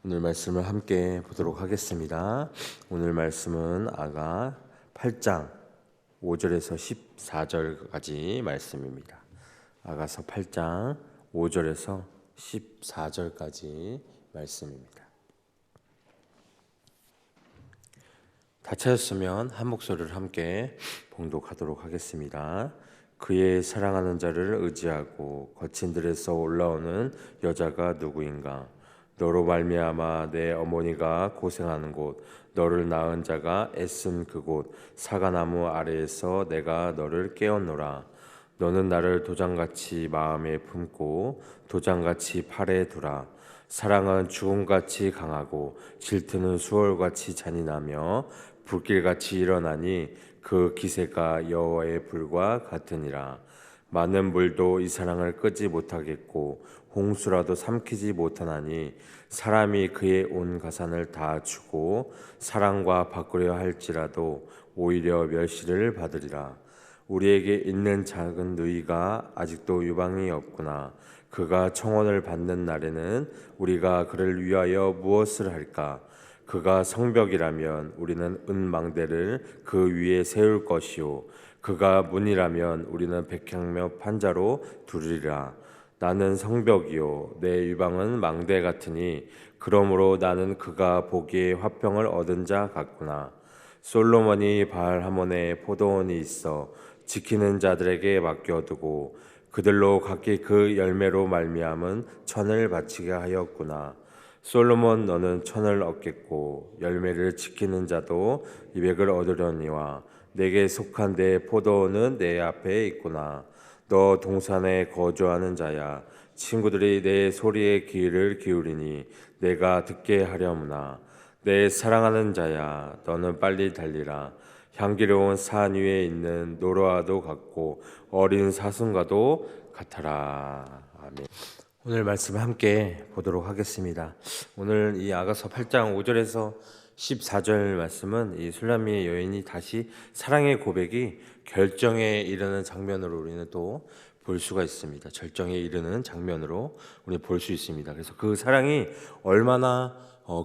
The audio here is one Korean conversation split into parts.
오늘 말씀을 함께 보도록 하겠습니다. 오늘 말씀은 아가 8장 5절에서 14절까지 말씀입니다. 아가서 8장 5절에서 14절까지 말씀입니다. 다 찾았으면 한 목소리를 함께 봉독하도록 하겠습니다. 그의 사랑하는 자를 의지하고 거친 들에서 올라오는 여자가 누구인가? 너로 말미암아 내 어머니가 고생하는 곳, 너를 낳은 자가 애쓴 그곳, 사과나무 아래에서 내가 너를 깨웠노라. 너는 나를 도장같이 마음에 품고 도장같이 팔에 두라. 사랑은 죽음같이 강하고 질투는 수월같이 잔인하며 불길같이 일어나니 그 기세가 여호와의 불과 같으니라. 많은 물도 이 사랑을 끄지 못하겠고 홍수라도 삼키지 못하나니 사람이 그의 온 가산을 다 주고 사랑과 바꾸려 할지라도 오히려 멸시를 받으리라. 우리에게 있는 작은 누이가 아직도 유방이 없구나. 그가 청혼을 받는 날에는 우리가 그를 위하여 무엇을 할까? 그가 성벽이라면 우리는 은망대를 그 위에 세울 것이요 그가 문이라면 우리는 백향며 판자로 두리라. 나는 성벽이요 내 유방은 망대 같으니 그러므로 나는 그가 보기에 화평을 얻은 자 같구나. 솔로몬이 바알하몬에 포도원이 있어 지키는 자들에게 맡겨두고 그들로 각기 그 열매로 말미암은 천을 바치게 하였구나. 솔로몬 너는 천을 얻겠고 열매를 지키는 자도 200을 얻으려니와 내게 속한 내 포도원은 내 앞에 있구나. 너 동산에 거주하는 자야. 친구들이 내 소리에 귀를 기울이니 내가 듣게 하려무나. 내 사랑하는 자야, 너는 빨리 달리라. 향기로운 산 위에 있는 노루와도 같고 어린 사슴과도 같아라. 아멘. 오늘 말씀을 함께 보도록 하겠습니다. 오늘 이 아가서 8장 5절에서 14절 말씀은 이 술라미의 여인이 다시 사랑의 고백이 결정에 이르는 장면으로 우리는 또 볼 수가 있습니다. 절정에 이르는 장면으로 우리 볼 수 있습니다. 그래서 그 사랑이 얼마나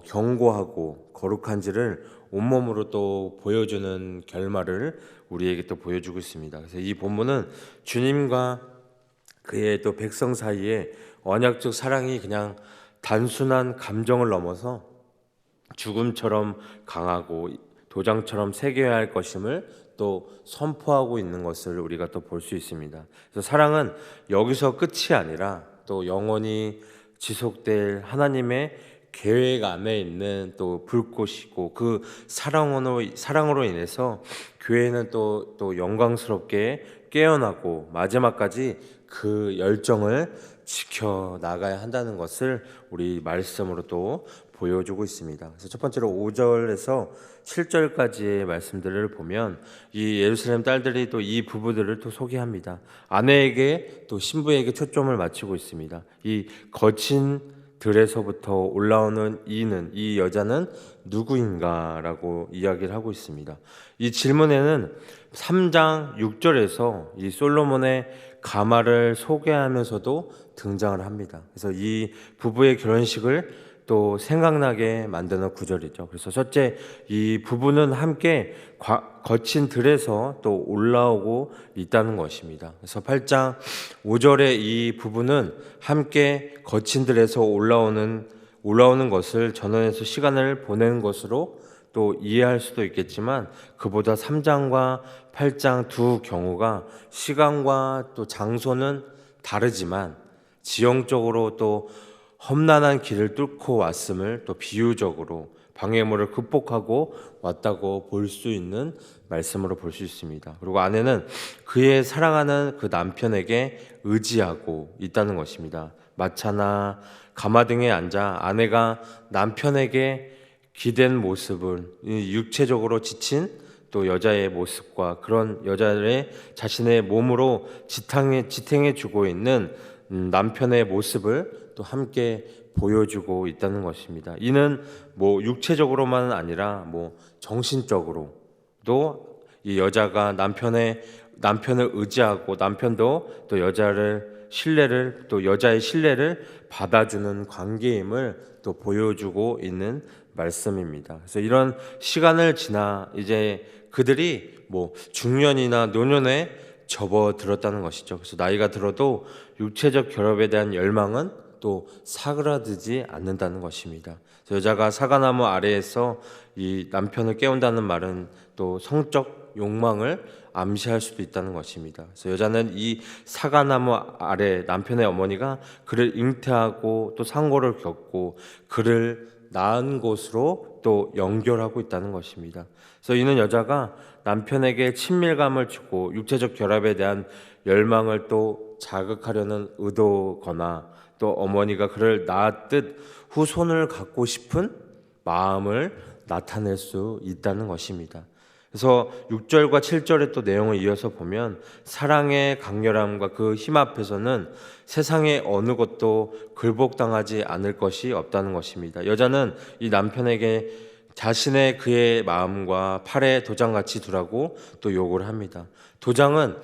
견고하고 거룩한지를 온몸으로 또 보여주는 결말을 우리에게 또 보여주고 있습니다. 그래서 이 본문은 주님과 그의 또 백성 사이에 언약적 사랑이 그냥 단순한 감정을 넘어서 죽음처럼 강하고 도장처럼 새겨야 할 것임을 또 선포하고 있는 것을 우리가 또 볼 수 있습니다. 그래서 사랑은 여기서 끝이 아니라 또 영원히 지속될 하나님의 계획 안에 있는 또 불꽃이고 그 사랑으로 인해서 교회는 또 영광스럽게 깨어나고 마지막까지 그 열정을 지켜 나가야 한다는 것을 우리 말씀으로 또 보여주고 있습니다. 그래서 첫 번째로 5절에서 7절까지의 말씀들을 보면 이 예루살렘 딸들이 또 이 부부들을 또 소개합니다. 아내에게 또 신부에게 초점을 맞추고 있습니다. 이 거친 들에서부터 올라오는 이 여자는 누구인가라고 이야기를 하고 있습니다. 이 질문에는 3장 6절에서 이 솔로몬의 가마를 소개하면서도 등장을 합니다. 그래서 이 부부의 결혼식을 또 생각나게 만드는 구절이죠. 그래서 첫째, 이 부부는 함께 거친 들에서 또 올라오고 있다는 것입니다. 그래서 8장 5절에 이 부부는 함께 거친 들에서 올라오는 것을 전원해서 시간을 보내는 것으로 또 이해할 수도 있겠지만 그보다 3장과 8장 두 경우가 시간과 또 장소는 다르지만 지형적으로 또 험난한 길을 뚫고 왔음을 또 비유적으로 방해물을 극복하고 왔다고 볼 수 있는 말씀으로 볼 수 있습니다. 그리고 아내는 그의 사랑하는 그 남편에게 의지하고 있다는 것입니다. 마차나 가마 등에 앉아 아내가 남편에게 기댄 모습을 육체적으로 지친 또 여자의 모습과 그런 여자의 자신의 몸으로 지탱해 주고 있는 남편의 모습을 또 함께 보여주고 있다는 것입니다. 이는 뭐 육체적으로만 아니라 뭐 정신적으로도 이 여자가 남편을 의지하고 남편도 또 여자를 신뢰를 또 여자의 신뢰를 받아주는 관계임을 또 보여주고 있는 말씀입니다. 그래서 이런 시간을 지나 이제 그들이 뭐 중년이나 노년에 접어들었다는 것이죠. 그래서 나이가 들어도 육체적 결합에 대한 열망은 또 사그라들지 않는다는 것입니다. 여자가 사과나무 아래에서 이 남편을 깨운다는 말은 또 성적 욕망을 암시할 수도 있다는 것입니다. 그래서 여자는 이 사과나무 아래 남편의 어머니가 그를 잉태하고 또 상고를 겪고 그를 낳은 곳으로 또 연결하고 있다는 것입니다. 그래서 이는 여자가 남편에게 친밀감을 주고 육체적 결합에 대한 열망을 또 자극하려는 의도거나 또 어머니가 그를 낳았듯 후손을 갖고 싶은 마음을 나타낼 수 있다는 것입니다. 그래서 6절과 7절의 또 내용을 이어서 보면 사랑의 강렬함과 그 힘 앞에서는 세상의 어느 것도 굴복당하지 않을 것이 없다는 것입니다. 여자는 이 남편에게 자신의 그의 마음과 팔에 도장같이 두라고 또 요구를 합니다. 도장은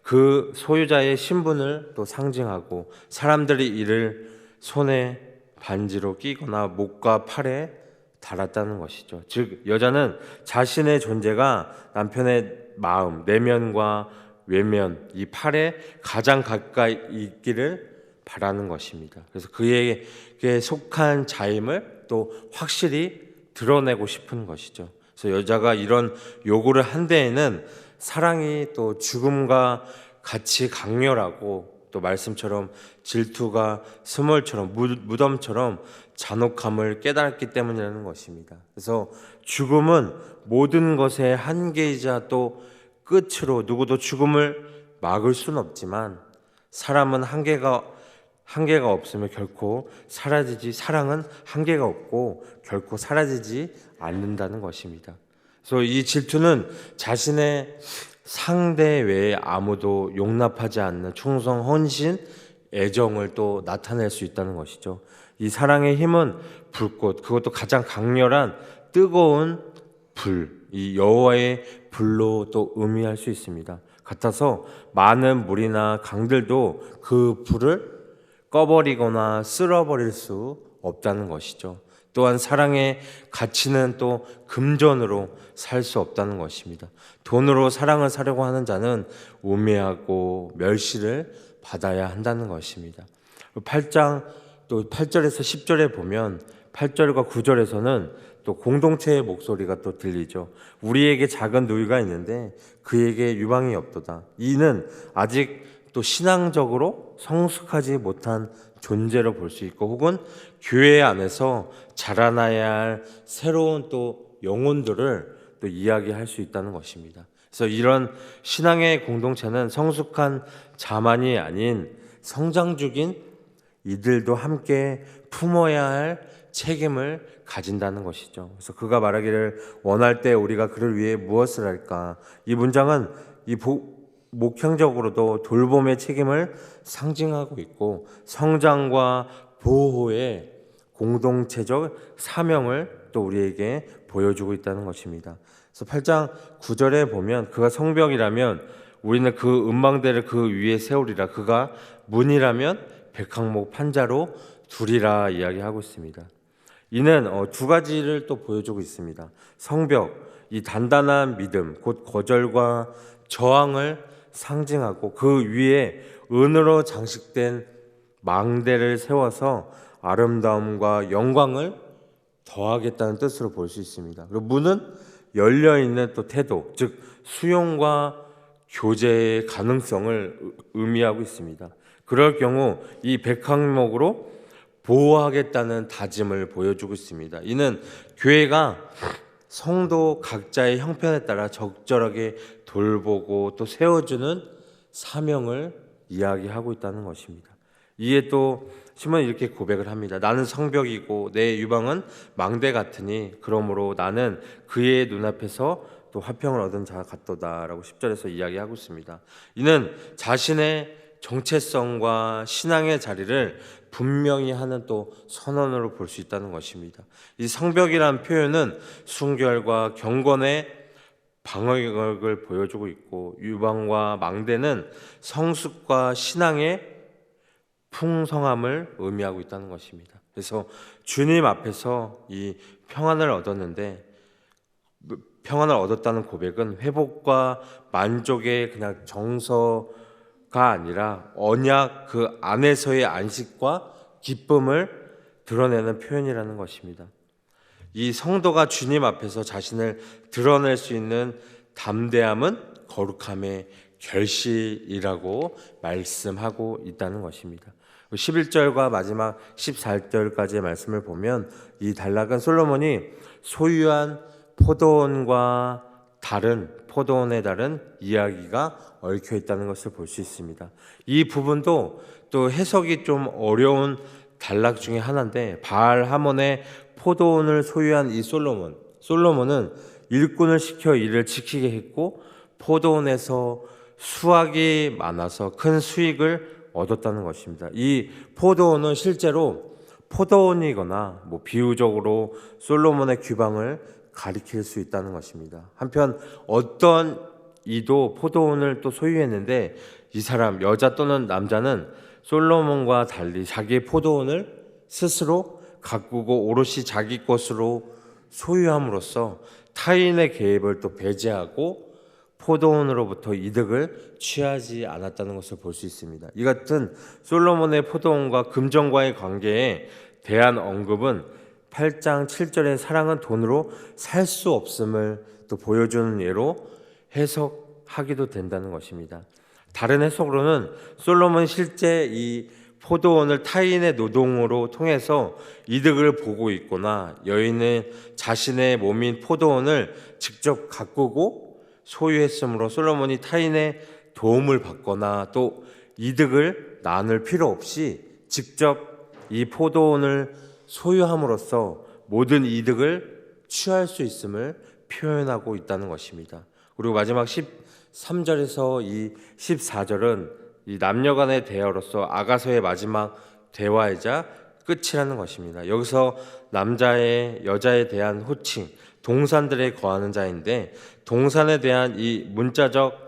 그 소유자의 신분을 또 상징하고 사람들이 이를 손에 반지로 끼거나 목과 팔에 달았다는 것이죠. 즉 여자는 자신의 존재가 남편의 마음, 내면과 외면, 이 팔에 가장 가까이 있기를 바라는 것입니다. 그래서 그에게 속한 자임을 또 확실히 드러내고 싶은 것이죠. 그래서 여자가 이런 요구를 한 데에는 사랑이 또 죽음과 같이 강렬하고 또 말씀처럼 질투가 스몰처럼 무덤처럼 잔혹함을 깨달았기 때문이라는 것입니다. 그래서 죽음은 모든 것의 한계이자 또 끝으로 누구도 죽음을 막을 수는 없지만 사람은 한계가 없으면 결코 사라지지 사랑은 한계가 없고 결코 사라지지 않는다는 것입니다. 그래서 이 질투는 자신의 상대 외에 아무도 용납하지 않는 충성, 헌신, 애정을 또 나타낼 수 있다는 것이죠. 이 사랑의 힘은 불꽃, 그것도 가장 강렬한 뜨거운 불, 이 여호와의 불로 또 의미할 수 있습니다. 같아서 많은 물이나 강들도 그 불을 꺼버리거나 쓸어버릴 수 없다는 것이죠. 또한 사랑의 가치는 또 금전으로 살 수 없다는 것입니다. 돈으로 사랑을 사려고 하는 자는 우매하고 멸시를 받아야 한다는 것입니다. 8장 또 8절에서 10절에 보면 8절과 9절에서는 또 공동체의 목소리가 또 들리죠. 우리에게 작은 누이가 있는데 그에게 유방이 없도다. 이는 아직 또 신앙적으로 성숙하지 못한 존재로 볼 수 있고 혹은 교회 안에서 자라나야 할 새로운 또 영혼들을 또 이야기할 수 있다는 것입니다. 그래서 이런 신앙의 공동체는 성숙한 자만이 아닌 성장 중인 이들도 함께 품어야 할 책임을 가진다는 것이죠. 그래서 그가 말하기를 원할 때 우리가 그를 위해 무엇을 할까? 이 문장은 이 목형적으로도 돌봄의 책임을 상징하고 있고 성장과 보호의 공동체적 사명을 또 우리에게 보여주고 있다는 것입니다. 그래서 8장 9절에 보면 그가 성벽이라면 우리는 그 음방대를 그 위에 세우리라. 그가 문이라면 백항목 판자로 두리라 이야기하고 있습니다. 이는 두 가지를 또 보여주고 있습니다. 성벽, 이 단단한 믿음, 곧 거절과 저항을 상징하고 그 위에 은으로 장식된 망대를 세워서 아름다움과 영광을 더하겠다는 뜻으로 볼 수 있습니다. 그리고 문은 열려있는 또 태도, 즉 수용과 교제의 가능성을 의미하고 있습니다. 그럴 경우 이 백항목으로 보호하겠다는 다짐을 보여주고 있습니다. 이는 교회가 성도 각자의 형편에 따라 적절하게 돌보고 또 세워주는 사명을 이야기하고 있다는 것입니다. 이에 또 시몬이 이렇게 고백을 합니다. 나는 성벽이고 내 유방은 망대 같으니 그러므로 나는 그의 눈앞에서 또 화평을 얻은 자 같도다라고 10절에서 이야기하고 있습니다. 이는 자신의 정체성과 신앙의 자리를 분명히 하는 또 선언으로 볼 수 있다는 것입니다. 이 성벽이라는 표현은 순결과 경건의 방어력을 보여주고 있고 유방과 망대는 성숙과 신앙의 풍성함을 의미하고 있다는 것입니다. 그래서 주님 앞에서 이 평안을 얻었는데, 평안을 얻었다는 고백은 회복과 만족의 그냥 정서가 아니라 언약 그 안에서의 안식과 기쁨을 드러내는 표현이라는 것입니다. 이 성도가 주님 앞에서 자신을 드러낼 수 있는 담대함은 거룩함의 결실이라고 말씀하고 있다는 것입니다. 11절과 마지막 14절까지의 말씀을 보면 이 단락은 솔로몬이 소유한 포도원과 포도원에 다른 이야기가 얽혀 있다는 것을 볼 수 있습니다. 이 부분도 또 해석이 좀 어려운 단락 중에 하나인데, 바알 하몬의 포도원을 소유한 이 솔로몬은 일꾼을 시켜 이를 지키게 했고 포도원에서 수확이 많아서 큰 수익을 얻었다는 것입니다. 이 포도원은 실제로 포도원이거나 비유적으로 솔로몬의 규방을 가리킬 수 있다는 것입니다. 한편 어떤 이도 포도원을 또 소유했는데, 이 사람 여자 또는 남자는 솔로몬과 달리 자기의 포도원을 스스로 가꾸고 오롯이 자기 것으로 소유함으로써 타인의 개입을 또 배제하고 포도원으로부터 이득을 취하지 않았다는 것을 볼 수 있습니다. 이 같은 솔로몬의 포도원과 금전과의 관계에 대한 언급은 8장 7절의 사랑은 돈으로 살 수 없음을 또 보여주는 예로 해석하기도 된다는 것입니다. 다른 해석으로는 솔로몬이 실제 이 포도원을 타인의 노동으로 통해서 이득을 보고 있거나 여인은 자신의 몸인 포도원을 직접 가꾸고 소유했으므로 솔로몬이 타인의 도움을 받거나 또 이득을 나눌 필요 없이 직접 이 포도원을 소유함으로써 모든 이득을 취할 수 있음을 표현하고 있다는 것입니다. 그리고 마지막 13절에서 이 14절은 이 남녀간의 대화로서 아가서의 마지막 대화이자 끝이라는 것입니다. 여기서 남자의 여자에 대한 호칭, 동산들에 거하는 자인데, 동산에 대한 이 문자적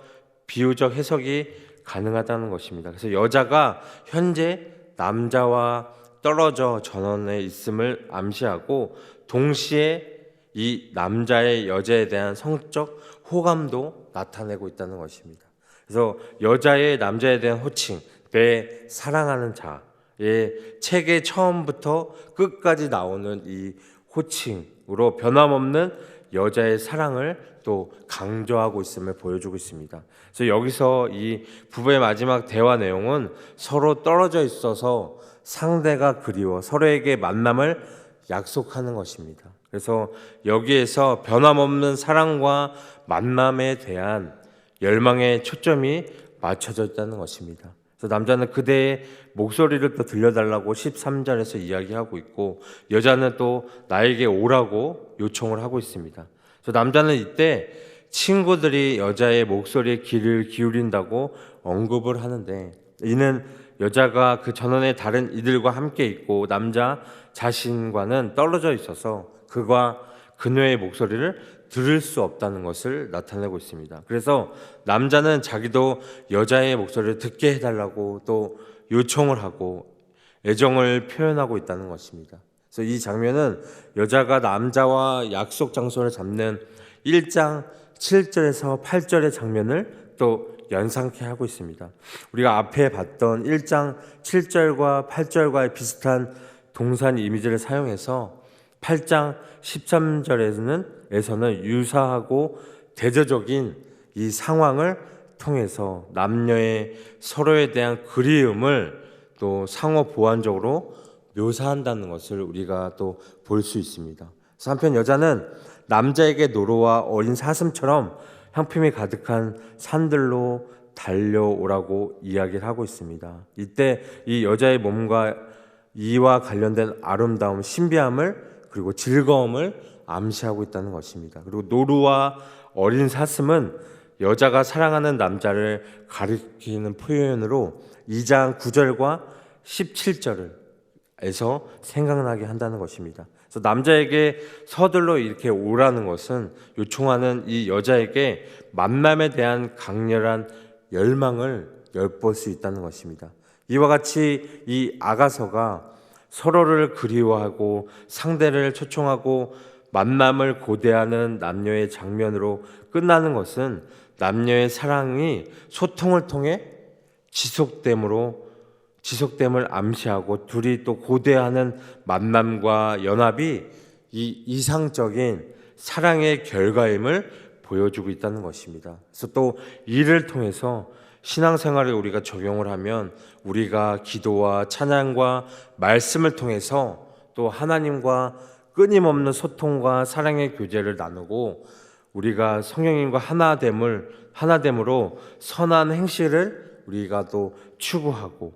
비유적 해석이 가능하다는 것입니다. 그래서 여자가 현재 남자와 떨어져 전원에 있음을 암시하고, 동시에 이 남자의 여자에 대한 성적 호감도 나타내고 있다는 것입니다. 그래서 여자의 남자에 대한 호칭, 내 사랑하는 자의 책의 처음부터 끝까지 나오는 이 호칭으로 변함없는 여자의 사랑을 또 강조하고 있음을 보여주고 있습니다. 그래서 여기서 이 부부의 마지막 대화 내용은 서로 떨어져 있어서 상대가 그리워 서로에게 만남을 약속하는 것입니다. 그래서 여기에서 변함없는 사랑과 만남에 대한 열망의 초점이 맞춰져 있다는 것입니다. 그래서 남자는 그대의 목소리를 또 들려달라고 13절에서 이야기하고 있고, 여자는 또 나에게 오라고 요청을 하고 있습니다. 그래서 남자는 이때 친구들이 여자의 목소리에 귀를 기울인다고 언급을 하는데, 이는 여자가 그 전원의 다른 이들과 함께 있고 남자 자신과는 떨어져 있어서 그가 그녀의 목소리를 들을 수 없다는 것을 나타내고 있습니다. 그래서 남자는 자기도 여자의 목소리를 듣게 해달라고 또 요청을 하고 애정을 표현하고 있다는 것입니다. 그래서 이 장면은 여자가 남자와 약속 장소를 잡는 1장 7절에서 8절의 장면을 또 연상케 하고 있습니다. 우리가 앞에 봤던 1장 7절과 8절과의 비슷한 동산 이미지를 사용해서 8장 13절에서는 유사하고 대조적인 이 상황을 통해서 남녀의 서로에 대한 그리움을 또 상호 보완적으로 묘사한다는 것을 우리가 또 볼 수 있습니다. 그래서 한편 여자는 남자에게 노루와 어린 사슴처럼 향품이 가득한 산들로 달려오라고 이야기를 하고 있습니다. 이때 이 여자의 몸과 이와 관련된 아름다움, 신비함을 그리고 즐거움을 암시하고 있다는 것입니다. 그리고 노루와 어린 사슴은 여자가 사랑하는 남자를 가리키는 표현으로 2장 9절과 17절에서 생각나게 한다는 것입니다. 그래서 남자에게 서둘러 이렇게 오라는 것은 요청하는 이 여자에게 만남에 대한 강렬한 열망을 엿볼 수 있다는 것입니다. 이와 같이 이 아가서가 서로를 그리워하고 상대를 초청하고 만남을 고대하는 남녀의 장면으로 끝나는 것은 남녀의 사랑이 소통을 통해 지속됨을 암시하고 둘이 또 고대하는 만남과 연합이 이 이상적인 사랑의 결과임을 보여주고 있다는 것입니다. 그래서 또 이를 통해서 신앙생활에 우리가 적용을 하면 우리가 기도와 찬양과 말씀을 통해서 또 하나님과 끊임없는 소통과 사랑의 교제를 나누고 우리가 성령님과 하나됨으로 선한 행실을 우리가 또 추구하고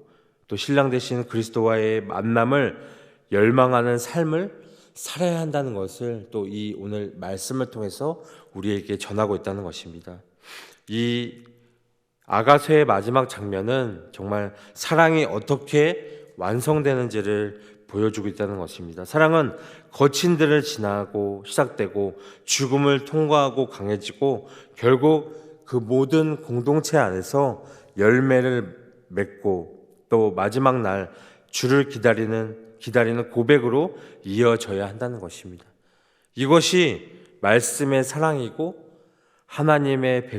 또 신랑 되신 그리스도와의 만남을 열망하는 삶을 살아야 한다는 것을 또 이 오늘 말씀을 통해서 우리에게 전하고 있다는 것입니다. 이 아가서의 마지막 장면은 정말 사랑이 어떻게 완성되는지를 보여주고 있다는 것입니다. 사랑은 거친 들을 지나고 시작되고 죽음을 통과하고 강해지고 결국 그 모든 공동체 안에서 열매를 맺고 또 마지막 날 주를 기다리는 고백으로 이어져야 한다는 것입니다. 이것이 말씀의 사랑이고 하나님의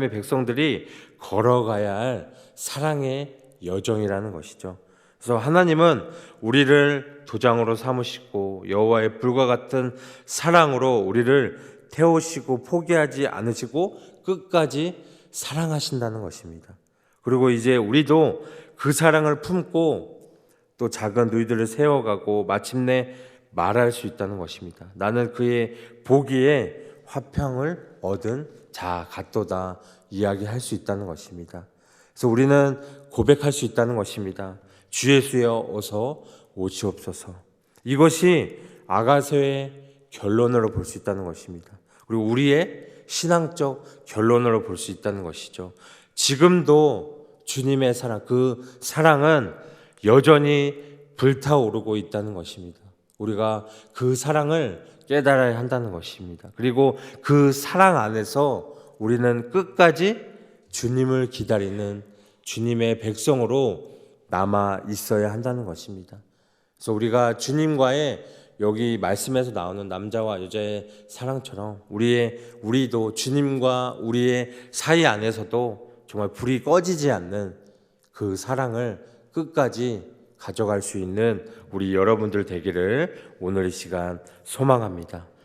백성들이 걸어가야 할 사랑의 여정이라는 것이죠. 그래서 하나님은 우리를 도장으로 삼으시고 여호와의 불과 같은 사랑으로 우리를 태우시고 포기하지 않으시고 끝까지 사랑하신다는 것입니다. 그리고 이제 우리도 그 사랑을 품고 또 작은 누이들을 세워가고 마침내 말할 수 있다는 것입니다. 나는 그의 보기에 화평을 얻은 자 같도다 이야기할 수 있다는 것입니다. 그래서 우리는 고백할 수 있다는 것입니다. 주 예수여 어서 오시옵소서. 이것이 아가서의 결론으로 볼 수 있다는 것입니다. 그리고 우리의 신앙적 결론으로 볼 수 있다는 것이죠. 지금도 주님의 사랑, 그 사랑은 여전히 불타오르고 있다는 것입니다. 우리가 그 사랑을 깨달아야 한다는 것입니다. 그리고 그 사랑 안에서 우리는 끝까지 주님을 기다리는 주님의 백성으로 남아 있어야 한다는 것입니다. 그래서 우리가 주님과의 여기 말씀에서 나오는 남자와 여자의 사랑처럼 우리도 주님과 우리의 사이 안에서도 정말 불이 꺼지지 않는 그 사랑을 끝까지 가져갈 수 있는 우리 여러분들 되기를 오늘 이 시간 소망합니다.